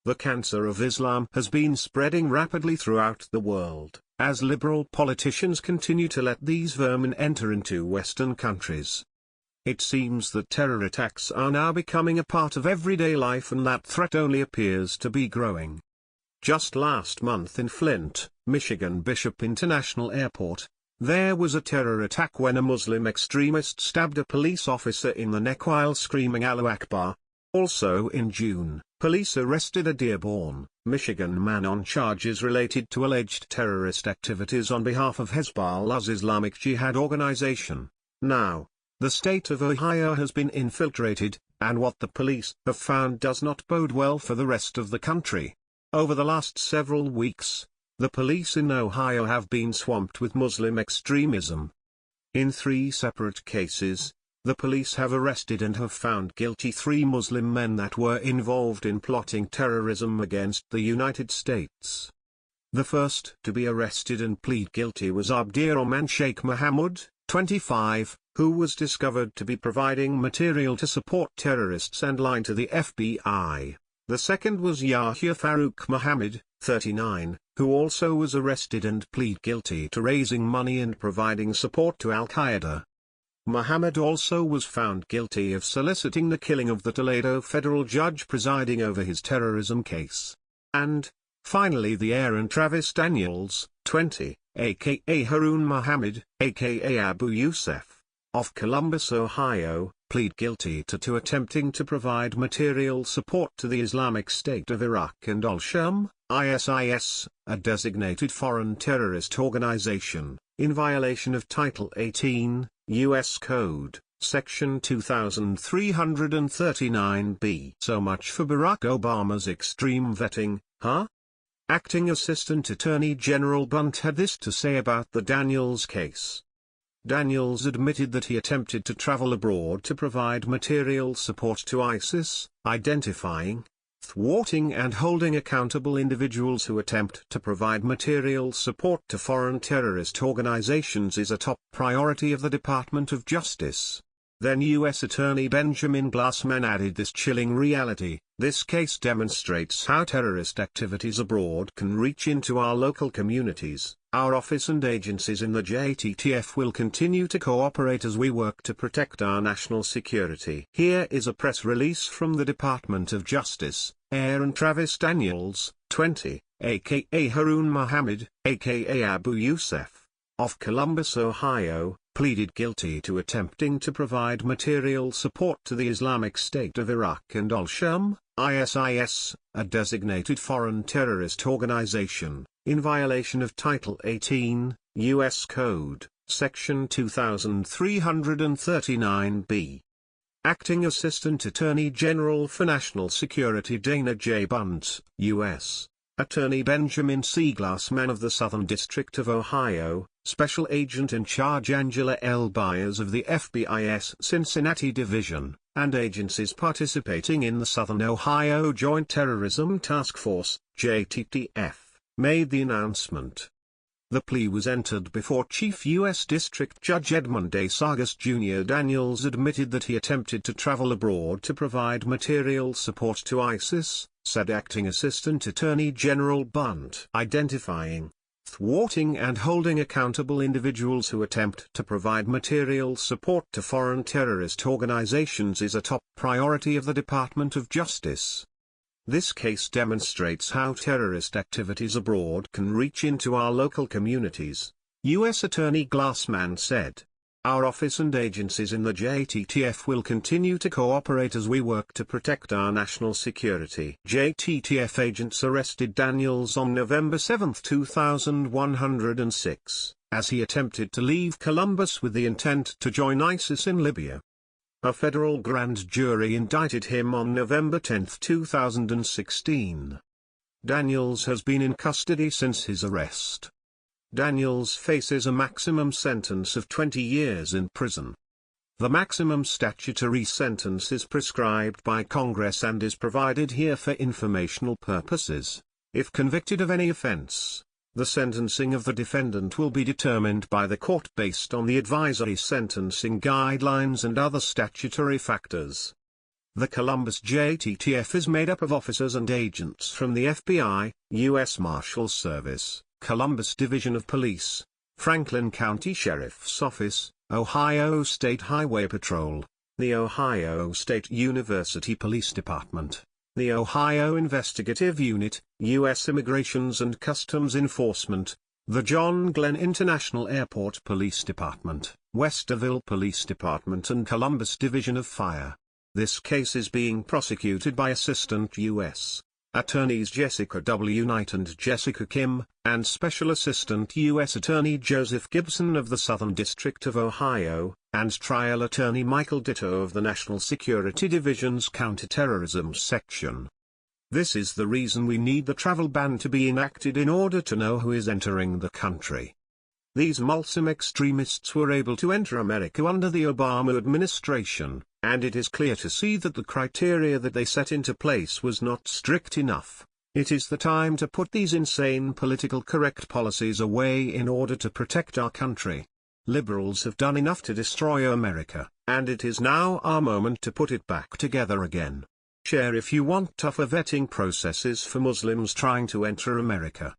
The cancer of Islam has been spreading rapidly throughout the world, as liberal politicians continue to let these vermin enter into Western countries. It seems that terror attacks are now becoming a part of everyday life, and that threat only appears to be growing. Just last month in Flint, Michigan Bishop International Airport, there was a terror attack when a Muslim extremist stabbed a police officer in the neck while screaming Allahu Akbar. Also in June, police arrested a Dearborn, Michigan man on charges related to alleged terrorist activities on behalf of Hezbollah's Islamic Jihad organization. Now, the state of Ohio has been infiltrated, and what the police have found does not bode well for the rest of the country. Over the last several weeks, the police in Ohio have been swamped with Muslim extremism. In 3 separate cases, the police have arrested and have found guilty 3 Muslim men that were involved in plotting terrorism against the United States. The first to be arrested and plead guilty was Abdirahman Sheikh Mohammed, 25, who was discovered to be providing material to support terrorists and lying to the FBI. The second was Yahya Farouk Mohammed, 39, who also was arrested and plead guilty to raising money and providing support to Al-Qaeda. Mohammed also was found guilty of soliciting the killing of the Toledo federal judge presiding over his terrorism case. And, finally, the Aaron Travis Daniels, 20, aka Harun Mohammed, aka Abu Yusuf, of Columbus, Ohio, plead guilty to attempting to provide material support to the Islamic State of Iraq and Al-Sham, ISIS, a designated foreign terrorist organization, in violation of Title 18, U.S. Code, Section 2339b. So much for Barack Obama's extreme vetting, huh? Acting Assistant Attorney General Bunt had this to say about the Daniels case. Daniels admitted that he attempted to travel abroad to provide material support to ISIS, identifying, thwarting and holding accountable individuals who attempt to provide material support to foreign terrorist organizations is a top priority of the Department of Justice. Then U.S. Attorney Benjamin Glassman added this chilling reality: this case demonstrates how terrorist activities abroad can reach into our local communities. Our office and agencies in the JTTF will continue to cooperate as we work to protect our national security. Here is a press release from the Department of Justice. Aaron Travis Daniels, 20, aka Harun Mohammed, aka Abu Yusuf, of Columbus, Ohio, pleaded guilty to attempting to provide material support to the Islamic State of Iraq and Al-Sham, ISIS, a designated foreign terrorist organization, in violation of Title 18, U.S. Code, Section 2339b. Acting Assistant Attorney General for National Security Dana J. Bunt, U.S. Attorney Benjamin C. Glassman of the Southern District of Ohio, Special Agent in Charge Angela L. Byers of the FBI's Cincinnati Division, and agencies participating in the Southern Ohio Joint Terrorism Task Force, JTTF, made the announcement. The plea was entered before Chief U.S. District Judge Edmund A. Sargas Jr. Daniels admitted that he attempted to travel abroad to provide material support to ISIS, said Acting Assistant Attorney General Bunt. Identifying, thwarting and holding accountable individuals who attempt to provide material support to foreign terrorist organizations is a top priority of the Department of Justice. This case demonstrates how terrorist activities abroad can reach into our local communities, U.S. Attorney Glassman said. Our office and agencies in the JTTF will continue to cooperate as we work to protect our national security. JTTF agents arrested Daniels on November 7, 2106, as he attempted to leave Columbus with the intent to join ISIS in Libya. A federal grand jury indicted him on November 10, 2016. Daniels has been in custody since his arrest. Daniels faces a maximum sentence of 20 years in prison. The maximum statutory sentence is prescribed by Congress and is provided here for informational purposes. If convicted of any offense, the sentencing of the defendant will be determined by the court based on the advisory sentencing guidelines and other statutory factors. The Columbus JTTF is made up of officers and agents from the FBI, U.S. Marshals Service, Columbus Division of Police, Franklin County Sheriff's Office, Ohio State Highway Patrol, the Ohio State University Police Department, the Ohio Investigative Unit, U.S. Immigrations and Customs Enforcement, the John Glenn International Airport Police Department, Westerville Police Department and Columbus Division of Fire. This case is being prosecuted by Assistant U.S. Attorneys Jessica W. Knight and Jessica Kim, and Special Assistant U.S. Attorney Joseph Gibson of the Southern District of Ohio, and Trial Attorney Michael Ditto of the National Security Division's Counterterrorism Section. This is the reason we need the travel ban to be enacted in order to know who is entering the country. These Muslim extremists were able to enter America under the Obama administration, and it is clear to see that the criteria that they set into place was not strict enough. It is the time to put these insane political correct policies away in order to protect our country. Liberals have done enough to destroy America, and it is now our moment to put it back together again. Share if you want tougher vetting processes for Muslims trying to enter America.